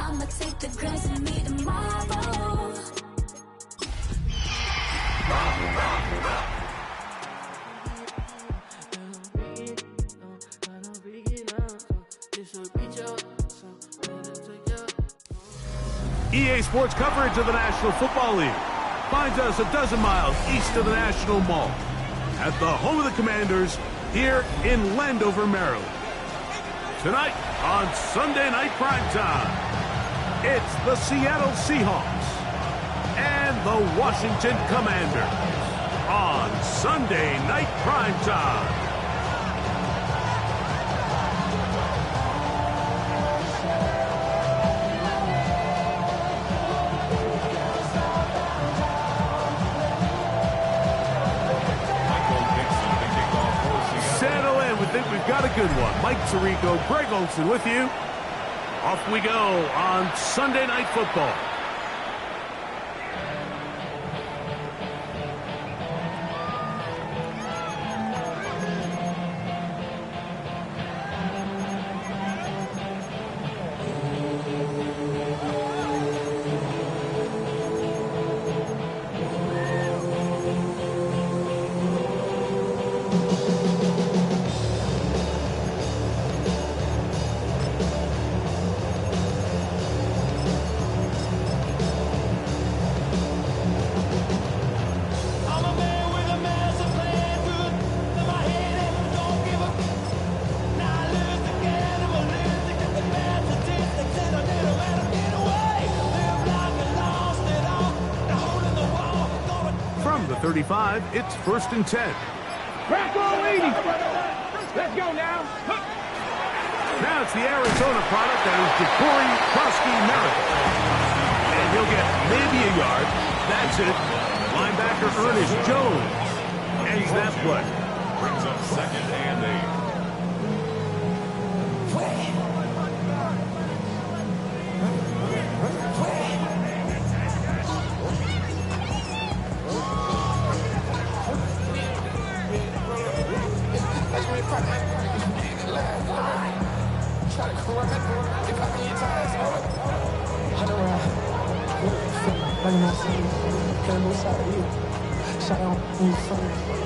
I'ma take the grass and me tomorrow. EA Sports coverage of the National Football League finds us a dozen miles east of the National Mall at the home of the Commanders here in Landover, Maryland. Tonight on Sunday Night Primetime, it's the Seattle Seahawks and the Washington Commanders on Sunday Night Primetime. I think we've got a good one. Mike Tirico, Greg Olson with you. Off we go on Sunday Night Football. From the 35, it's 1st and 10. Bronco 80. Let's go now. Now it's the Arizona product that is Ja'Cory Krosky-Merritt. And he'll get maybe a yard. That's it. Linebacker Ernest Jones ends that play. Brings up 2nd and 8.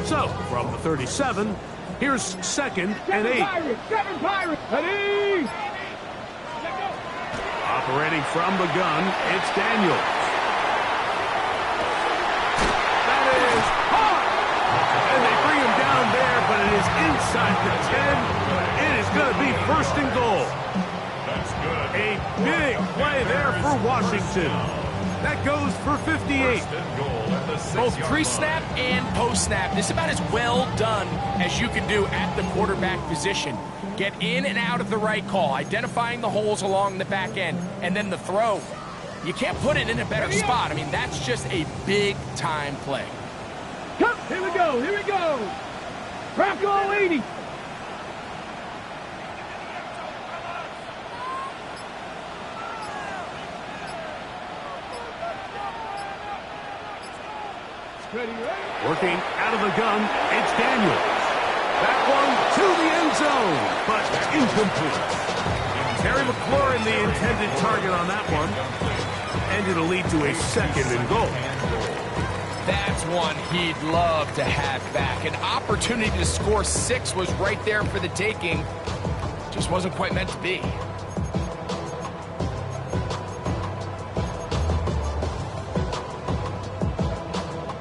So, from the 37, here's 2nd and 8. 7 Pirates. Ready. Operating from the gun, it's Daniels. That is hard. And they bring him down there, but it is inside the 10. It is going to be 1st and goal. That's good. A big play there for Washington. That goes for 58. First and goal at the 6-yard Both line. pre-snap and post-snap. This is about as well done as you can do at the quarterback position. Get in and out of the right call, identifying the holes along the back end, and then the throw. You can't put it in a better spot. I mean, that's just a big-time play. Come, here we go, here we go. Bronco 80. Working out of the gun, it's Daniels. That one to the end zone, but incomplete. Terry McLaurin, the intended target on that one. And it'll lead to a 2nd and goal. That's one he'd love to have back. An opportunity to score 6 was right there for the taking. Just wasn't quite meant to be.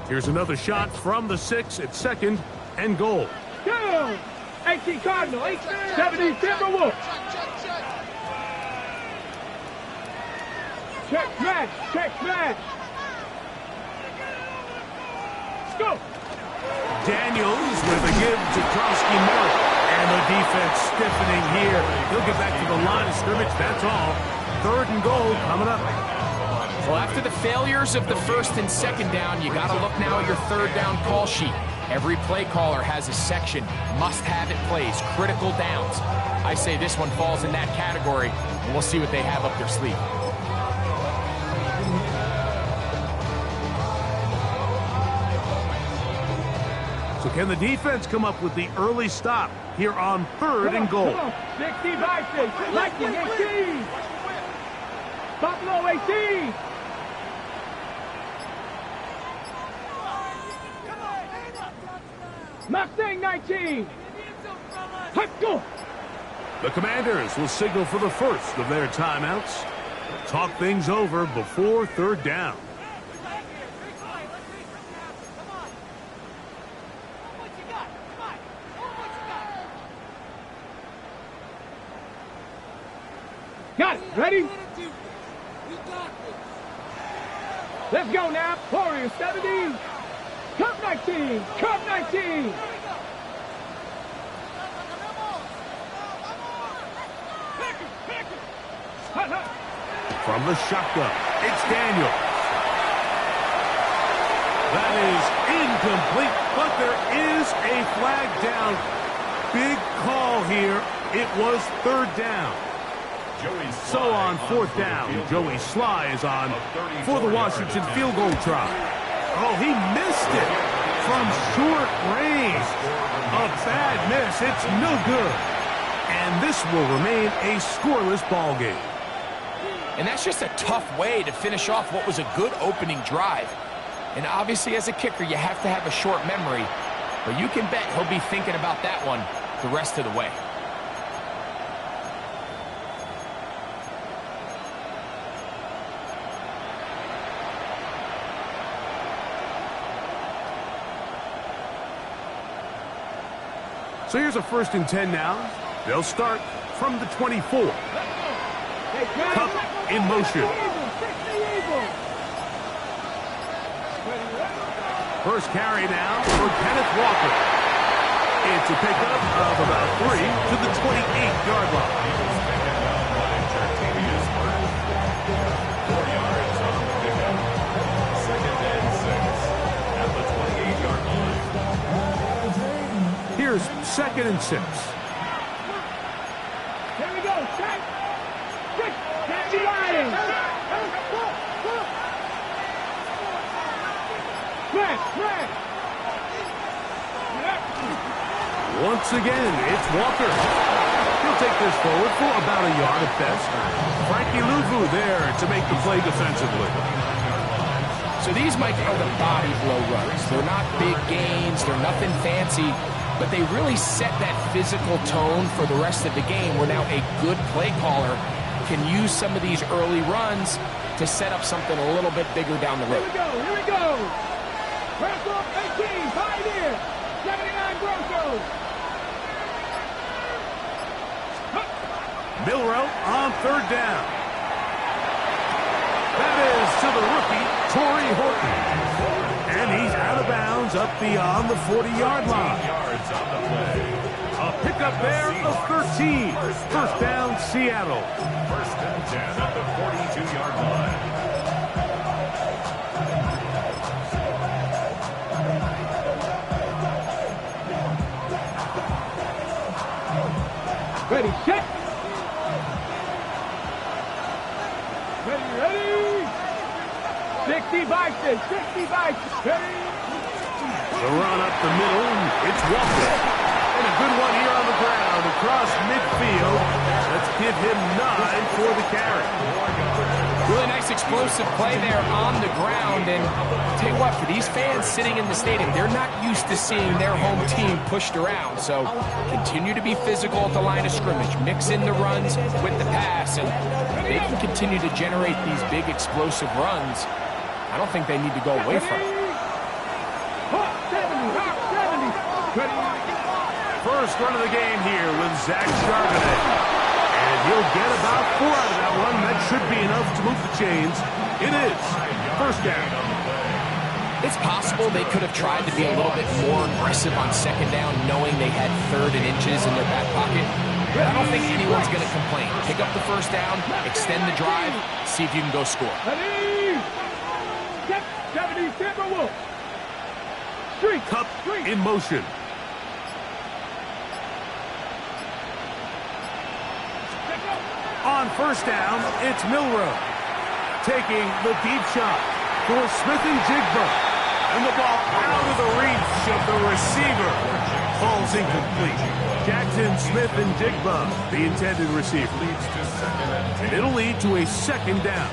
Here's another shot from the 6 at 2nd and goal. Go. 18 Cardinal, 70 Timberwolves. Check smash, check smash. Let's go. Daniels with a give to Krosky-Merritt. And the defense stiffening here. He'll get back to the line of scrimmage, that's all. 3rd and goal coming up. Well, after the failures of the 1st and 2nd down, you got to look now at your 3rd down call sheet. Every play caller has a section, must-have-it plays, critical downs. I say this one falls in that category, and we'll see what they have up their sleeve. So can the defense come up with the early stop here on 3rd and goal? 60 by 6, like 18. Buffalo 18. Mustang 19. Let's go. The Commanders will signal for the first of their timeouts. Talk things over before third down. Got it. Ready? Let's go now. Warriors 17. Cup 19. Cup 19. From the shotgun, it's Daniels. That is incomplete, but there is a flag down. Big call here. It was third down. So on fourth down, Joey Sly is on for the Washington field goal try. Oh, he missed it from short range. A bad miss. It's no good. And this will remain a scoreless ball game. And that's just a tough way to finish off what was a good opening drive. And obviously, as a kicker, you have to have a short memory. But you can bet he'll be thinking about that one the rest of the way. So here's a 1st and 10 now. They'll start from the 24. Cup in motion. First carry now for Kenneth Walker. It's a pickup of about 3 to the 28-yard line. 4 yards on the pickup. 2nd and 6 at the 28-yard line. Here's 2nd and 6. Here we go. Check. Catch your line. Press. Once again, it's Walker. He'll take this forward for about a yard at best. Frankie Luvu there to make the play defensively. So these, Mike, are the body blow runs. They're not big gains. They're nothing fancy. But they really set that physical tone for the rest of the game where now a good play caller can use some of these early runs to set up something a little bit bigger down the road. Here we go. Press off 18, 5 here. 79 Broncos. Milrow on third down. That is to the rookie, Torrey Horton. And he's out of bounds up beyond the 40-yard line. Yards on the play. A pickup there of 13. First down, Seattle. 1st and 10 at the 42-yard line. Ready, set. Ready. 60 Bison. Ready. The run up the middle, it's Walker. And a good one here on the ground across midfield. Let's give him 9 for the carry. Really nice explosive play there on the ground. And I'll tell you what, for these fans sitting in the stadium, they're not used to seeing their home team pushed around. So continue to be physical at the line of scrimmage. Mix in the runs with the pass. And they can continue to generate these big explosive runs. I don't think they need to go away from it. 70. First run of the game here with Zach Charbonnet. And he'll get about 4 out of that one. That should be enough to move the chains. It is. First down. It's possible they could have tried to be a little bit more aggressive on 2nd down, knowing they had 3rd and inches in their back pocket. But I don't think anyone's going to complain. Pick up the first down, extend the drive, see if you can go score. Ready. 70 Timberwolves. Cup in motion. On first down, it's Milrow taking the deep shot for Smith and Jigba. And the ball out of the reach of the receiver. Falls incomplete. Jackson, Smith, and Jigba, the intended receiver. Leads to second and 10. And it'll lead to a second down.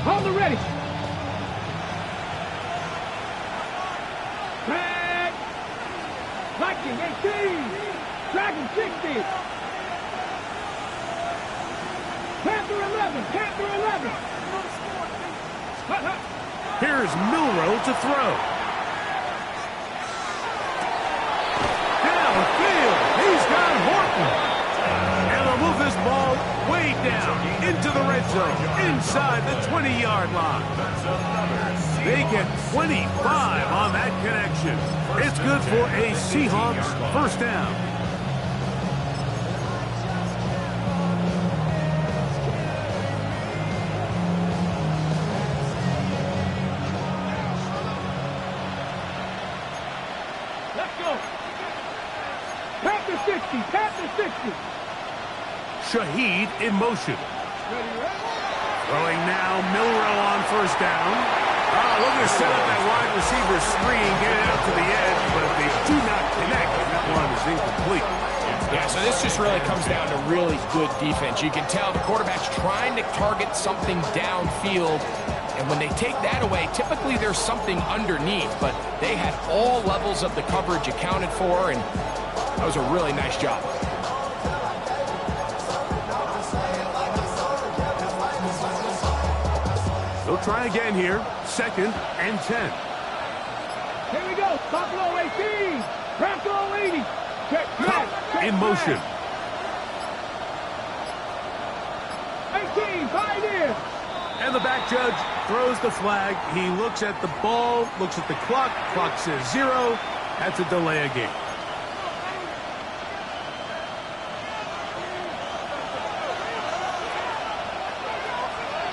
Hold it ready. Back. Viking 18. Dragon 60. Panther 11. Panther 11. Here's Milroe to throw. Downfield. He's got Horton. And they'll move this ball way down into the red zone, inside the 20-yard line. They get 25 on that connection. It's good for a Seahawks first down. Let's go. Panther 60. Panther 60. Shaheed in motion. Ready, ready. Throwing now, Milroe on first down. Looking to set up that wide receiver screen, get it out to the edge, but they do not connect, and that one is incomplete. Yeah, so this just really comes down to really good defense. You can tell the quarterback's trying to target something downfield, and when they take that away, typically there's something underneath, but they had all levels of the coverage accounted for, and that was a really nice job. They'll try again here, second and 10. Here we go. Buffalo 18. Buffalo 80. Check, check, check, In motion. 18. Fight in. And the back judge throws the flag. He looks at the ball, looks at the clock. Clock says 0. That's a delay of game.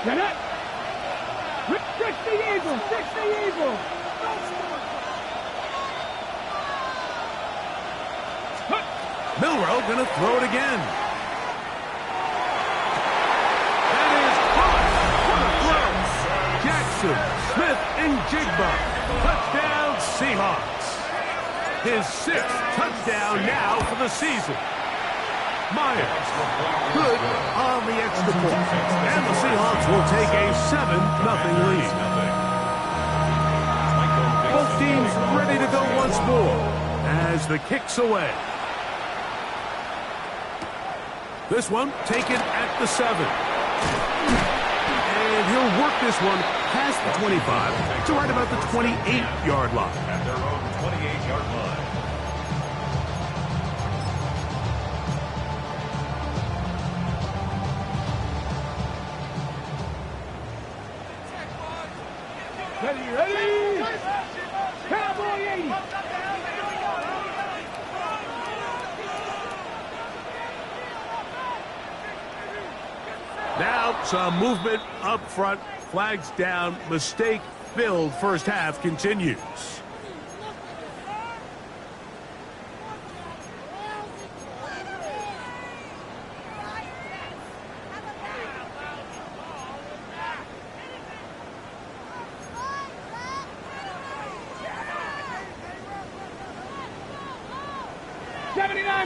Get it. 60 Eagles. 60 Eagles. Milroe going to throw it again. That is caught. What a throw. Jackson, Smith, and Jigba. Touchdown, Seahawks. His 6th touchdown now for the season. Myers, good on the extra point. And the Seahawks will take a 7-0 lead. Both teams ready to go once more as the kick's away. This one taken at the 7. And he'll work this one past the 25 to right about the 28-yard line. At their own 28-yard line. Ready, ready. Cowboy 80. Now some movement up front. Flags down. Mistake-filled first half continues.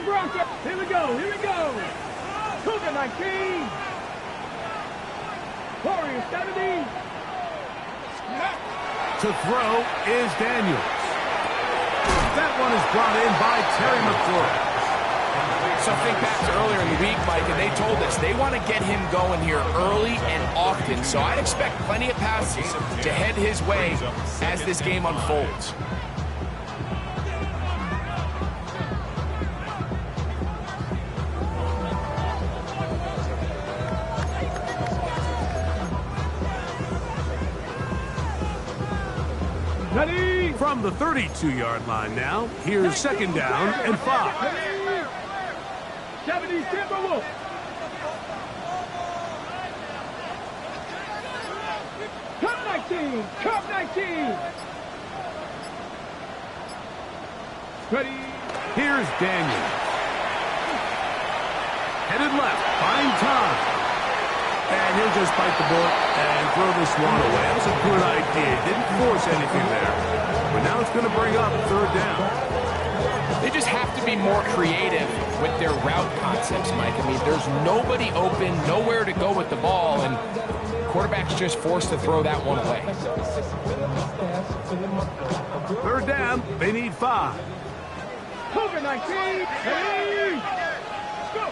Broncos. Here we go. Here we go. Cougar 19. Warriors 70. To throw is Daniels. That one is brought in by Terry McLaurin. So think back to earlier in the week, Mike, and they told us they want to get him going here early and often. So I'd expect plenty of passes to head his way as this game unfolds. Ready. From the 32-yard line now, here's second down and 5. 70 Timberwolves. Cup 19. Cup 19. Ready. Here's Daniels. Limited left. Find time. And he'll just bite the bullet and throw this one away. That was a good idea. Didn't force anything there. But now it's going to bring up third down. They just have to be more creative with their route concepts, Mike. I mean, there's nobody open, nowhere to go with the ball, and quarterback's just forced to throw that one away. Third down, they need 5. Cougar 19. Hey! Go!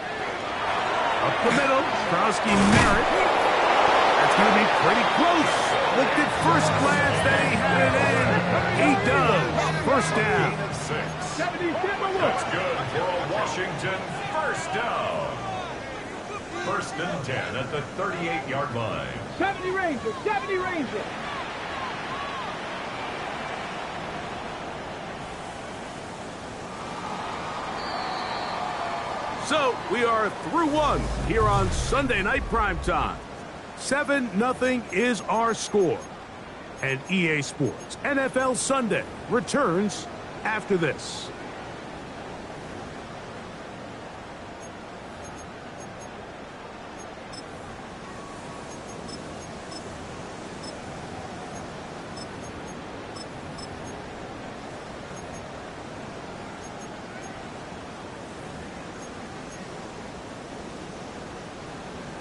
Up the middle, Krowski Merritt. That's going to be pretty close. Looked at first glance that he had it in. He does. First down. 70 That's good for a Washington first down. First and 10 at the 38-yard line. 70 Rangers. 70 Rangers. So we are through one here on Sunday Night Primetime. 7-0 is our score. And EA Sports NFL Sunday returns after this.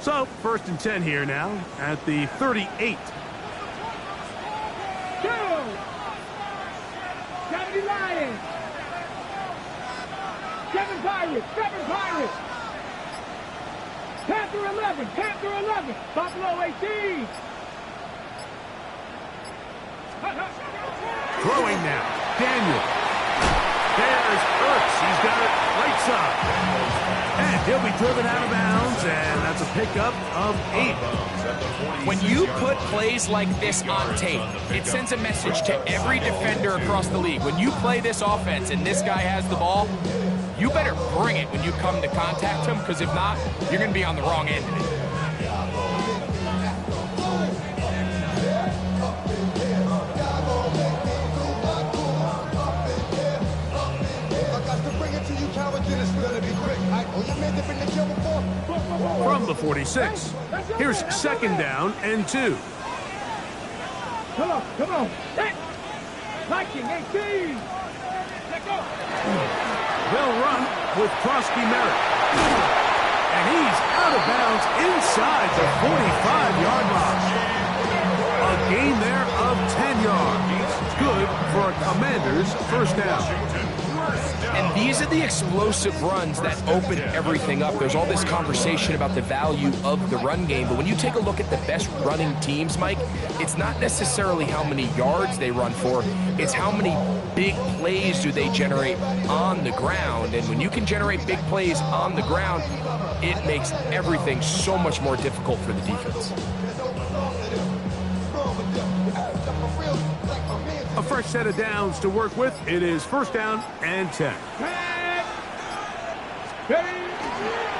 So, first and 10 here now at the 38. 70 Lions. 7 Pirates. 7 Pirates. Panther 11. Panther 11. Buffalo 18. Throwing now. Daniel. There's Ertz. He's got it right side. And he'll be driven out of bounds, and that's a pickup of 8. When you put plays like this on tape, it sends a message to every defender across the league. When you play this offense and this guy has the ball, you better bring it when you come to contact him, because if not, you're going to be on the wrong end of it. From the 46, here's second down and 2. Come on, come on. Hey. Viking 18. Let go. They'll run with Krowski Merritt. And he's out of bounds inside the 45-yard line. A gain there of 10 yards. Good for a Commander's first down. And these are the explosive runs that open everything up. There's all this conversation about the value of the run game, but when you take a look at the best running teams, Mike, it's not necessarily how many yards they run for, it's how many big plays do they generate on the ground. And when you can generate big plays on the ground, it makes everything so much more difficult for the defense. A fresh set of downs to work with. It is first down and 10.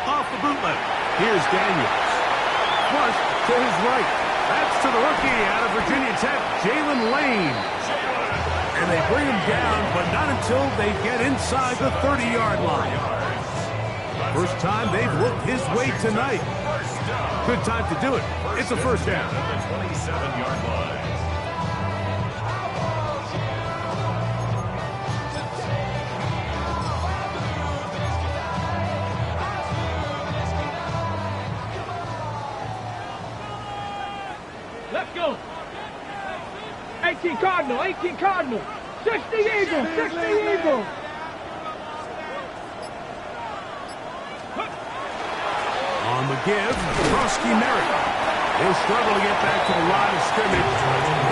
Off the bootleg. Here's Daniels. Flush to his right. That's to the rookie out of Virginia Tech, Jalen Lane. And they bring him down, but not until they get inside the 30-yard line. First time they've looked his way tonight. Good time to do it. It's a first down. At the 27-yard line. Let's go. 18 Cardinal, 18 Cardinal. 60 Eagle, 60 Eagle. On the give, Krowski Merritt. He'll struggle to get back to the line of scrimmage.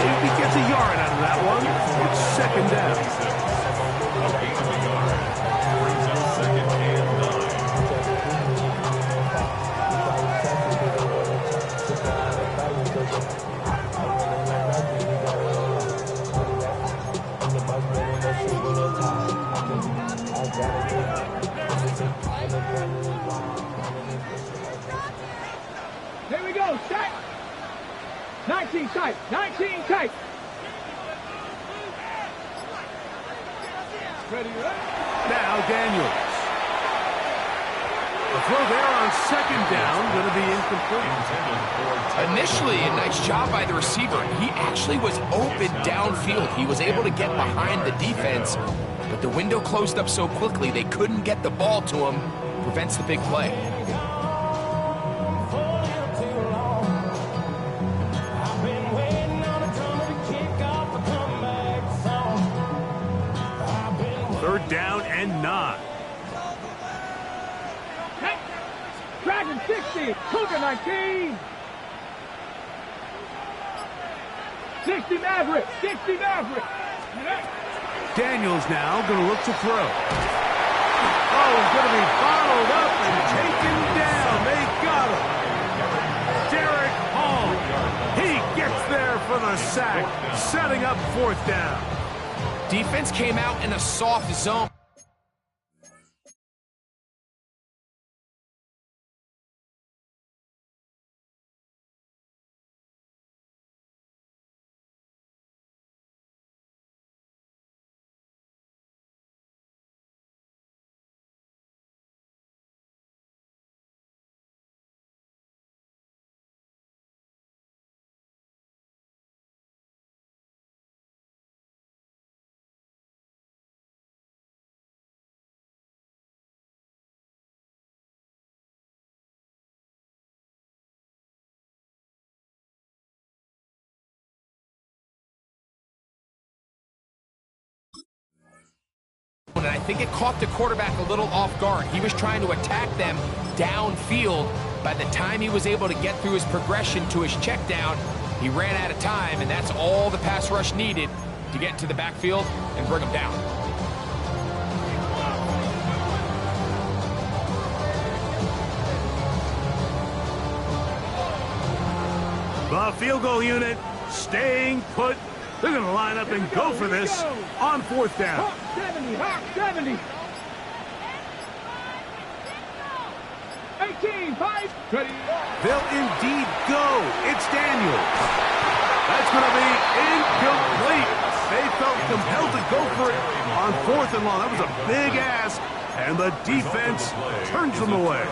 If he gets a yard out of that one, it's second down. Here we go, set. 19 tight, 19 tight. Ready, ready. Now Daniels. A throw there on second down, going to be incomplete. Initially, a nice job by the receiver. He actually was open downfield. He was able to get behind the defense, but the window closed up so quickly they couldn't get the ball to him. Prevents the big play. Third down and 9. Dragon 60, Cougar 19. 60 Maverick, 60 Maverick. Daniels now going to look to throw. Oh, he's going to be bottled up and taken down. They got him. Derek Hall. He gets there for the sack, setting up fourth down. Defense came out in a soft zone. And I think it caught the quarterback a little off guard. He was trying to attack them downfield. By the time he was able to get through his progression to his check down, he ran out of time, and that's all the pass rush needed to get into the backfield and bring him down. The field goal unit staying put. They're going to line up and go for this on fourth down. Hawk 70, Hawk 70. 18, 5. They'll indeed go. It's Daniels. That's going to be incomplete. They felt compelled to go for it on fourth and long. That was a big ask, and the defense turns them away.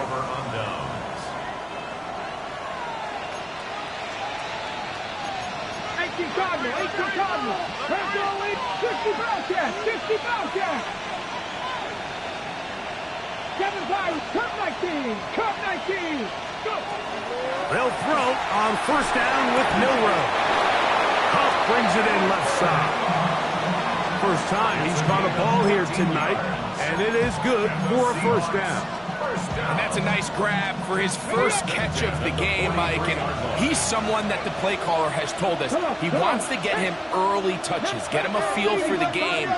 18 Cardinal, 18 Cardinal. Personal lead, 60 Bobcat, 60 Bobcat. 7-5, Cup 19, Cup 19. Go. They'll throw on first down with Milrow. Huff brings it in left side. First time he's caught a ball here tonight, and it is good for a first down. And that's a nice grab for his first catch of the game, Mike. And he's someone that the play caller has told us he wants to get him early touches, get him a feel for the game.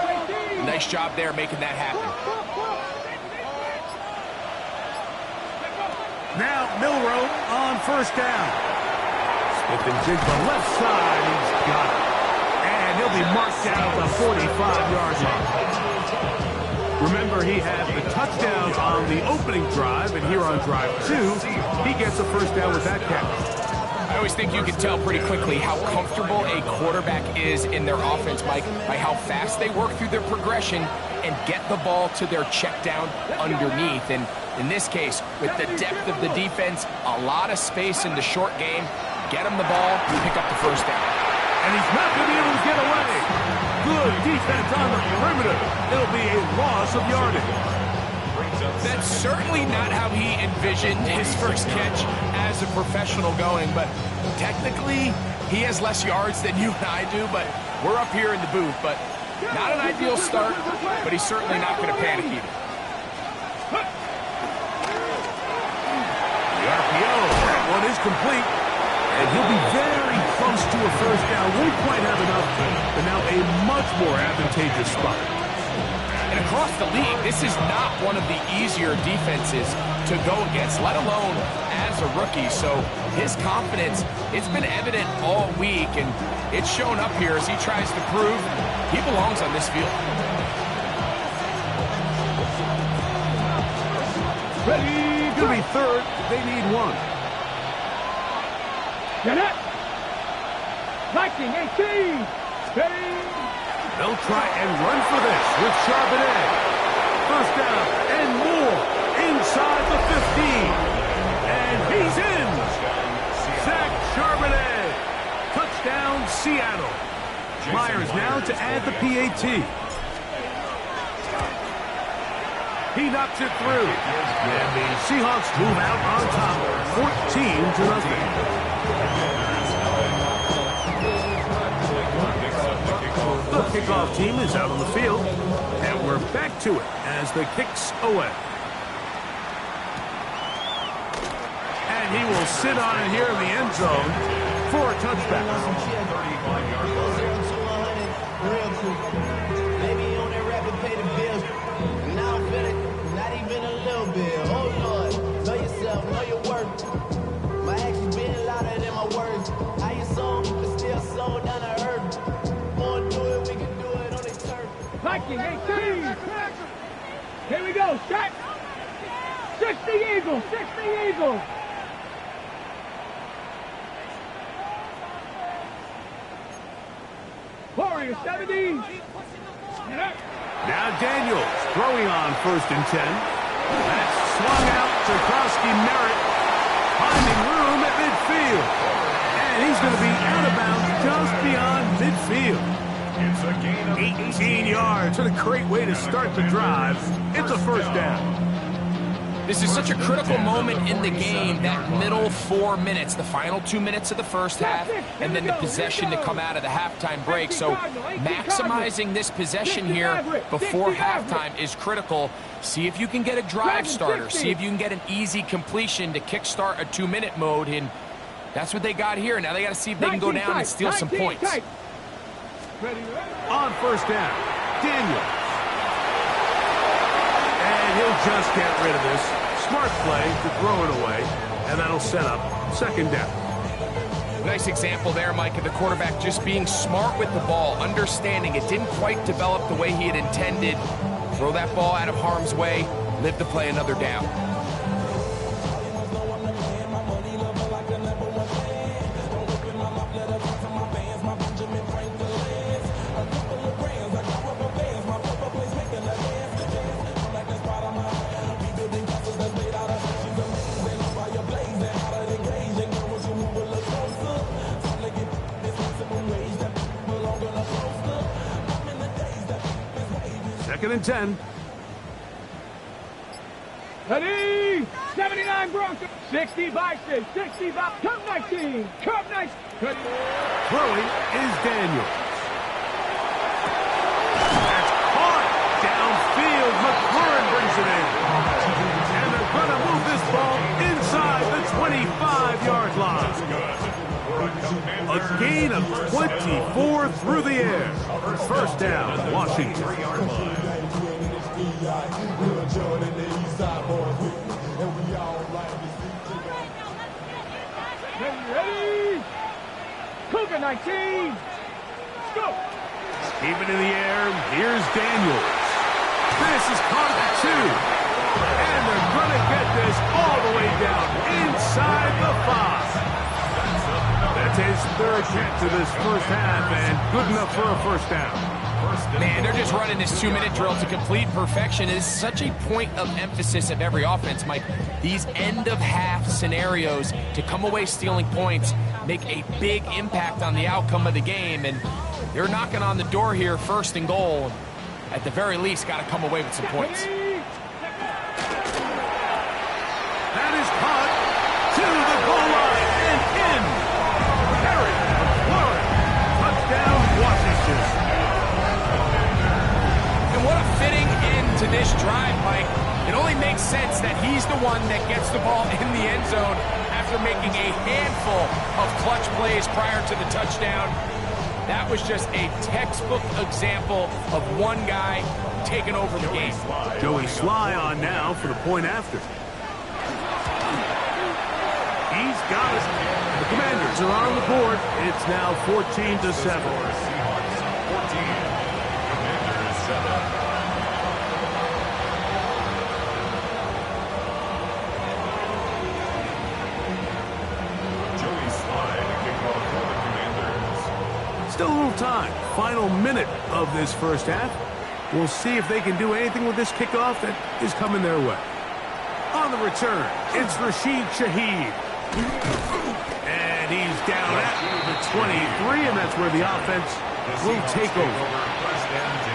Nice job there making that happen. Now Milrow on first down. Smith and Jigba left side. He's got it. And he'll be marked down at the 45-yard line. Remember, he had the touchdown on the opening drive, and here on drive 2, he gets a first down with that catch. I always think you can tell pretty quickly how comfortable a quarterback is in their offense, Mike, by how fast they work through their progression and get the ball to their check down underneath. And in this case, with the depth of the defense, a lot of space in the short game, get him the ball, pick up the first down. And he's not going to be able to get away. Good defense on the perimeter. It'll be a loss of yardage. That's certainly not how he envisioned his first catch as a professional going, but technically he has less yards than you and I do, but we're up here in the booth. But not an ideal start, but he's certainly not going to panic either. The RPO, that one is complete. And he'll be very close to a first down. Won't quite have enough, but now a much more advantageous spot. And across the league, this is not one of the easier defenses to go against, let alone as a rookie. So his confidence, it's been evident all week, and it's shown up here as he tries to prove he belongs on this field. Ready, going to be third. They need one. Get it. Viking 18. Steady. They'll try and run for this with Charbonnet. First down and more inside the 50. And he's in. Zach Charbonnet. Touchdown, Seattle. Myers now to add the PAT. He knocks it through. And the Seahawks move out on top, 14-0. The kickoff team is out on the field, and we're back to it as the kick's away. And he will sit on it here in the end zone for a touchback. Maybe on that rapid pay the bills. Now I'm feeling not even a little bit. Oh Lord, know yourself, know your worth. My actions being louder than my words. How you sold, but still sold down to earth. Wanna do it, we can do it on the turf. Viking 18. Here we go. Set. 60 Eagles. 60 Eagles. Warriors 70. Now Daniels throwing on 1st and 10. That's swung out to Krosky Merritt. Finding room at midfield. And he's going to be out of bounds just beyond midfield. It's a gain of 18 yards. What a great way to start the drive. It's a first down. This is such a critical moment in the game, that middle 4 minutes, the final 2 minutes of the first half, and then the possession to come out of the halftime break. So maximizing this possession here before halftime is critical. See if you can get a drive starter. See if you can get an easy completion to kickstart a 2-minute mode. And that's what they got here. Now they got to see if they can go down and steal some points. On first down, Daniels. And he'll just get rid of this. Smart play to throw it away, and that'll set up 2nd down. Nice example there, Mike, of the quarterback just being smart with the ball, understanding it didn't quite develop the way he had intended. Throw that ball out of harm's way, live to play another down. Second and 10. Ready? 79 Broncos. 60 Vikings. 60 Vikings. Cup 19. Cup 19. Throwing is Daniels. That's caught. Downfield. McLaurin brings it in. And they're going to move this ball inside the 25-yard line. A gain of 24 through the air. First down, Washington. Ready? Cougar 19. Go. Keep it in the air. Here's Daniels. This is caught at 2. And they're going to get this all the way down inside the 5. That's his 3rd hit to this first half, and good enough for a first down. Man, they're just running this 2-minute drill to complete perfection. It is such a point of emphasis of every offense, Mike. These end-of-half scenarios to come away stealing points make a big impact on the outcome of the game, and they're knocking on the door here, 1st and goal. At the very least, got to come away with some points. That is caught to the goal line and in. Harry McLaurin. Touchdown, Washington. And what a fitting end to this drive, Mike. It only makes sense that he's the one that gets the ball in the end zone after making a handful of clutch plays prior to the touchdown. That was just a textbook example of one guy taking over the game. Joey Sly on now for the point after. He's got it. The Commanders are on the board. It's now 14-7. Seahawks 14. Commanders 7. Still a little time. Final minute of this first half. We'll see if they can do anything with this kickoff that is coming their way. On the return, it's Rashid Shaheed. And he's down at the 23, and that's where the offense will take over. First and 10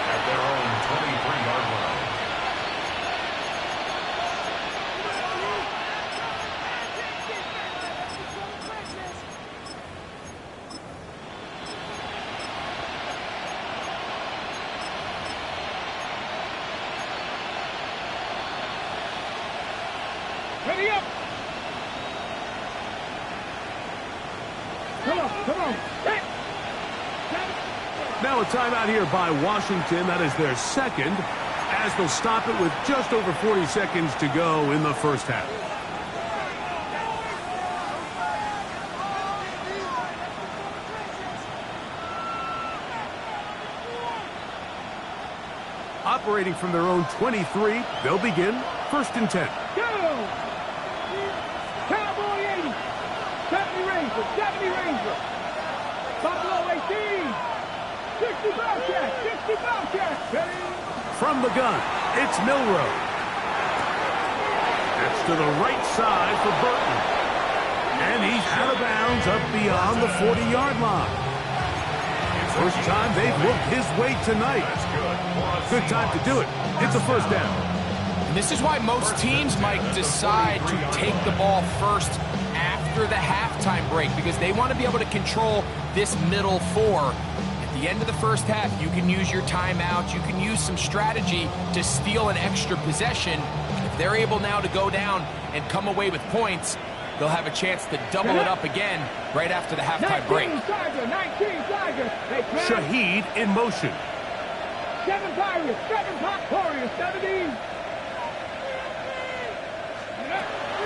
at their own 23-yard line. Ready up. Come on. Set. Now a timeout here by Washington. That is their second, as they'll stop it with just over 40 seconds to go in the first half. Operating from their own 23, they'll begin first and 10. Go. Cowboy 80. 70 Ranger. 70 Ranger. Buffalo 18. 60 Bobcat. 60 Bobcat. Ready. From the gun, it's Milroe. That's to the right side for Burton. And he's out of bounds up beyond the 40-yard line. First time they've looked his way tonight. Good time to do it. It's a first down. And this is why most teams, Mike, decide to take the ball first after the halftime break, because they want to be able to control this middle four. At the end of the first half, you can use your timeout. You can use some strategy to steal an extra possession. If they're able now to go down and come away with points, they'll have a chance to double it up again right after the halftime break. 19 Tiger. Shaheed in motion. 7 Pirates. 7 Warriors. 17.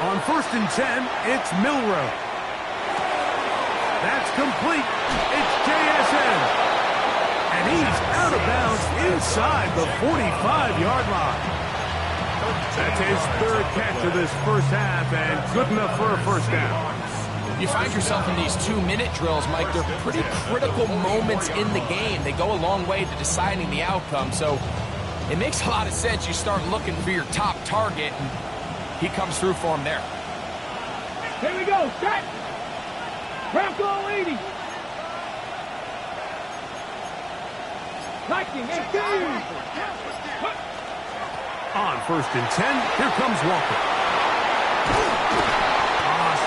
On first and 10, it's Milroe. That's complete. It's JSN. And he's out of bounds inside the 45-yard line. That's his third catch of this first half, and good enough for a first down. You find yourself in these 2-minute drills, Mike. They're pretty critical moments in the game. They go a long way to deciding the outcome, so it makes a lot of sense. You start looking for your top target, and he comes through for him there. Here we go. Set. Bronco 80. Viking 18. On first and 10, here comes Walker.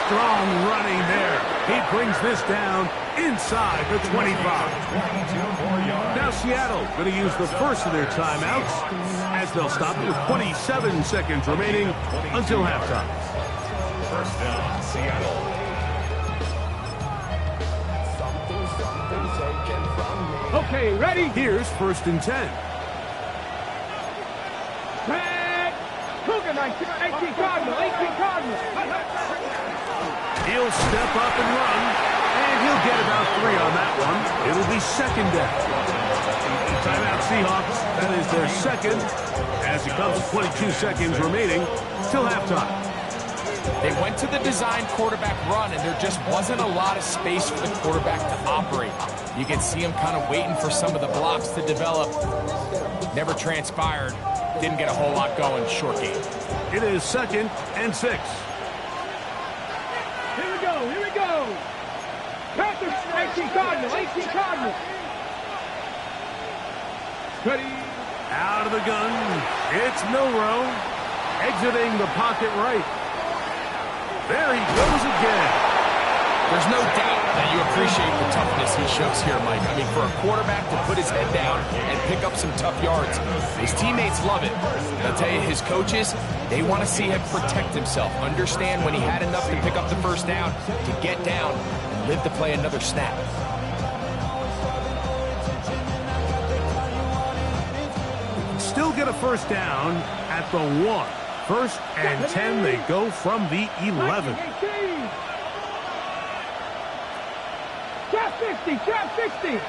Strong running there. He brings this down inside the 25. Now Seattle going to use the first of their timeouts, as they'll stop it with 27 seconds remaining until halftime. First down, Seattle. Okay, ready? Here's first and 10. Red. Cougar 19, 18 Cardinal. 18 Cardinal. He'll step up and run, and he'll get about 3 on that one. It'll be second down. Timeout Seahawks. That is their second, as it comes with 22 seconds remaining till halftime. They went to the design quarterback run, and there just wasn't a lot of space for the quarterback to operate. You can see him kind of waiting for some of the blocks to develop. Never transpired. Didn't get a whole lot going. Short game. It is second and 6. Here we go. Panthers, 18 Cardinal, 18 Cardinal. Ready. Out of the gun, it's Milroe, exiting the pocket right. There he goes again. There's no doubt that you appreciate the toughness he shows here, Mike. I mean, for a quarterback to put his head down and pick up some tough yards, his teammates love it. I'll tell you, his coaches, they want to see him protect himself, understand when he had enough to pick up the first down, to get down and live to play another snap. Still get a first down at the 1. First and 10, they go from the 11. Trap 60.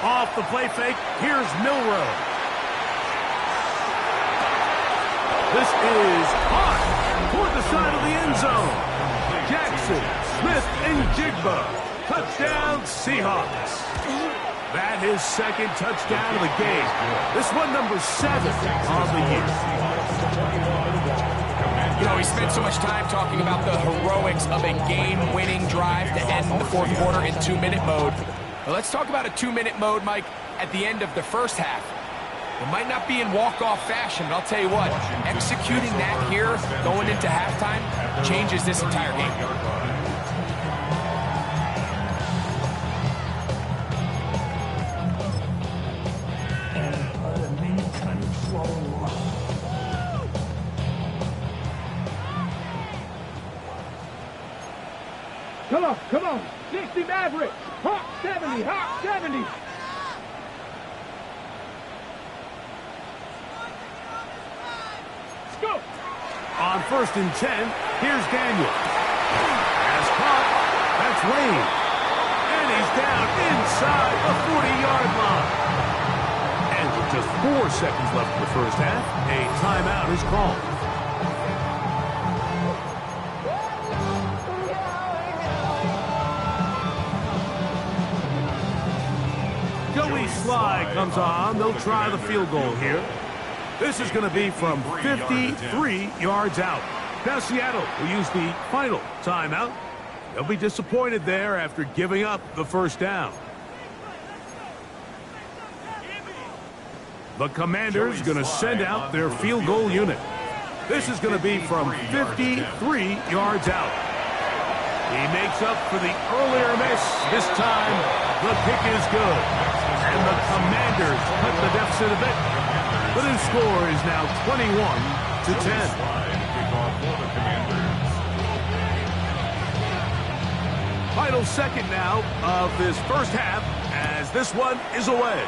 Off the play fake, here's Milroe. This is hot toward the side of the end zone. Jackson, Smith, and Jigba. Touchdown, Seahawks. That his second touchdown of the game. This one number 7 on the year. You know, he spent so much time talking about the heroics of a game-winning drive to end the fourth quarter in 2-minute mode. Well, let's talk about a 2-minute mode, Mike, at the end of the first half. It might not be in walk-off fashion, but I'll tell you what, executing that here, going into halftime, changes this entire game. Come on. 60 Mavericks. Hawk 70. Hawk 70. Go. On 1st and 10, here's Daniel. Has caught. That's Wayne. And he's down inside the 40-yard line. And with just 4 seconds left in the first half, a timeout is called. Joey Sly comes on. They'll try the field goal here. This is going to be from 53 yards out. Now Seattle will use the final timeout. They'll be disappointed there after giving up the first down. The Commanders going to send out their field goal unit. This is going to be from 53 yards out. He makes up for the earlier miss. This time, the kick is good. And the Commanders cut the deficit a bit. The new score is now 21-10. Final second now of this first half as this one is away.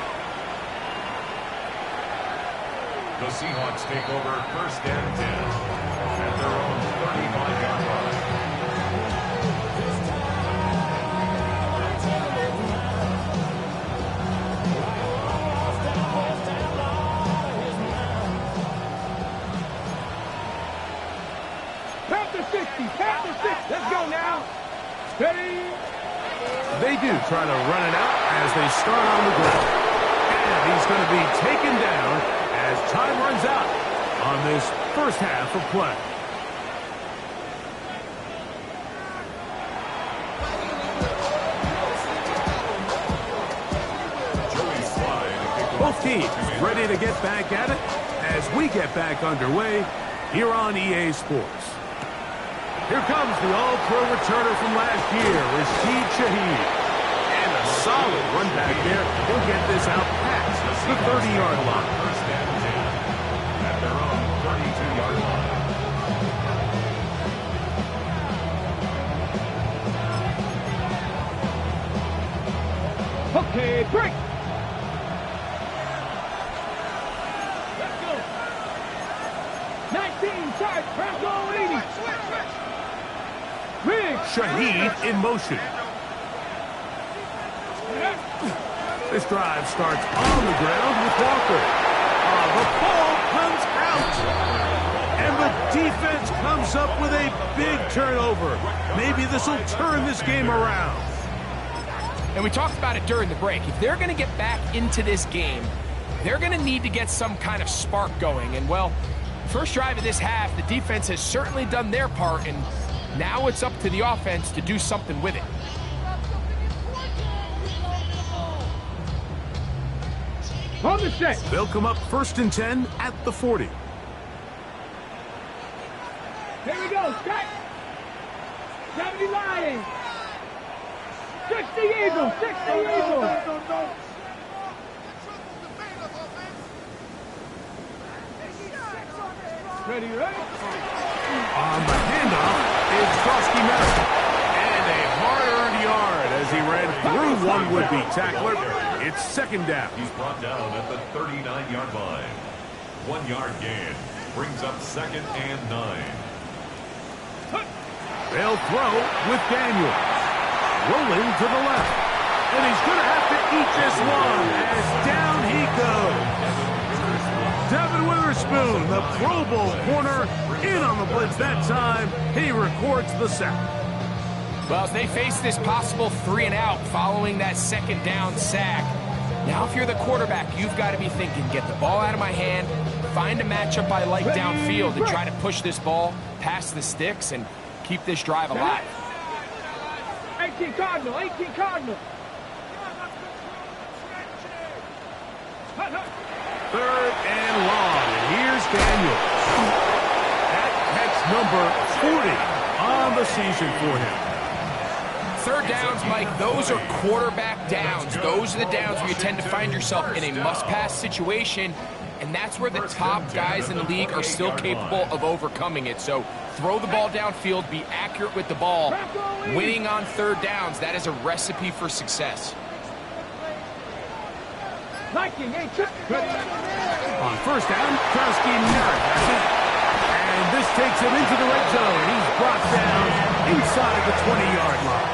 The Seahawks take over 1st and 10 at their own 35-yard line. Count the 60. Let's go now. Steady. They do try to run it out as they start on the ground. And he's going to be taken down as time runs out on this first half of play. Both teams ready to get back at it as we get back underway here on EA Sports. Here comes the all-pro returner from last year, Rashid Shaheed. And a solid run back there. He'll get this out past the 30-yard line. 1st and 10 at their own 32-yard line. Okay, break. Let's go. 19, side, Franco 80. Shaheed in motion. This drive starts on the ground with Walker. The ball comes out. And the defense comes up with a big turnover. Maybe this will turn this game around. And we talked about it during the break. If they're going to get back into this game, they're going to need to get some kind of spark going. And, well, first drive of this half, the defense has certainly done their part, and now it's up to the offense to do something with it. On the set. They'll come up 1st and 10 at the 40. Here we go. Set. 70 Lions. 60 Eagles. 60 Eagles. Ready, ready? On the handoff is Frosty Merritt. And a hard-earned yard as he ran through one would-be tackler. It's 2nd down. He's brought down at the 39-yard line. 1-yard gain brings up 2nd and 9. They'll throw with Daniel. Rolling to the left. And he's going to have to eat this one as down he goes. Devin Witherspoon, the Pro Bowl corner, in on the blitz that time. He records the sack. Well, as they face this possible 3-and-out following that 2nd down sack, Now, if you're the quarterback, you've got to be thinking, get the ball out of my hand, find a matchup I like downfield and try to push this ball past the sticks and keep this drive alive. 18 Cardinal, 18 Cardinal. Third and long, and here's Daniel. That's number 40 on the season for him. Third downs, Mike, those are quarterback downs. Those are the downs where you tend to find yourself in a must-pass situation, and that's where the top guys in the league are still capable of overcoming it. So throw the ball downfield, be accurate with the ball. Winning on third downs, that is a recipe for success. On first down, Krowski Merritt has it. And this takes him into the red zone. He's brought down inside the 20-yard line.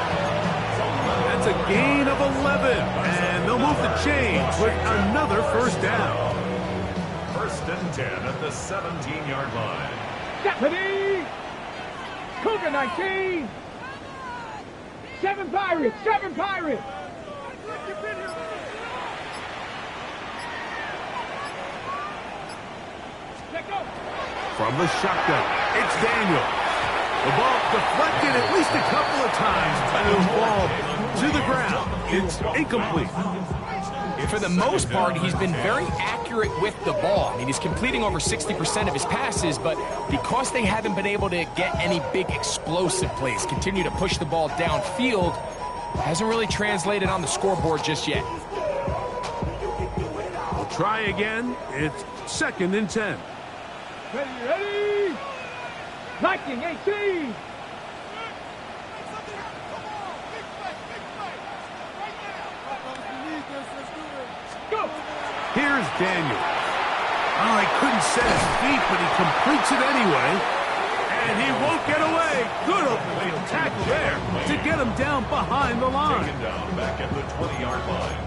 That's a gain of 11. And they'll move the chains with another first down. First and 10 at the 17-yard line. Stephanie! Cougar 19! 7 Pirates! 7 Pirates! From the shotgun, it's Daniel. The ball deflected at least a couple of times, and the ball to the ground. It's incomplete. For the most part, he's been very accurate with the ball. I mean, he's completing over 60% of his passes, but because they haven't been able to get any big explosive plays, continue to push the ball downfield, hasn't really translated on the scoreboard just yet. We'll try again. It's second and 10. Ready! Viking 18! Go! Here's Daniel. Oh, he couldn't set his feet, but he completes it anyway. And he won't get away. Good open tackle there to get him down behind the line. Taken down back at the 20-yard line.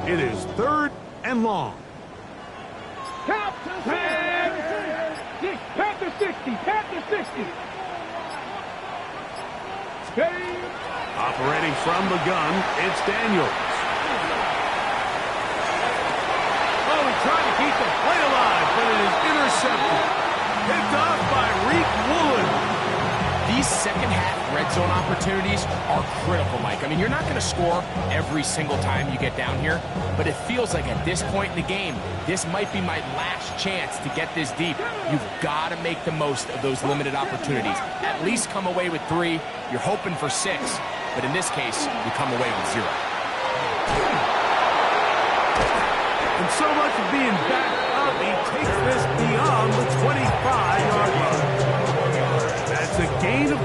It is third and long. Count to 10! Panther 60! Panther 60! Game! Operating from the gun, it's Daniels. Oh, he tried to keep the play alive, but it is intercepted. Picked off by Reek Woolen. These second-half red zone opportunities are critical, Mike. I mean, you're not going to score every single time you get down here, but it feels like at this point in the game, this might be my last chance to get this deep. You've got to make the most of those limited opportunities. At least come away with 3. You're hoping for 6, but in this case, you come away with 0. And so much of being backed up, he takes this beyond the 25-yard line. That's a gain of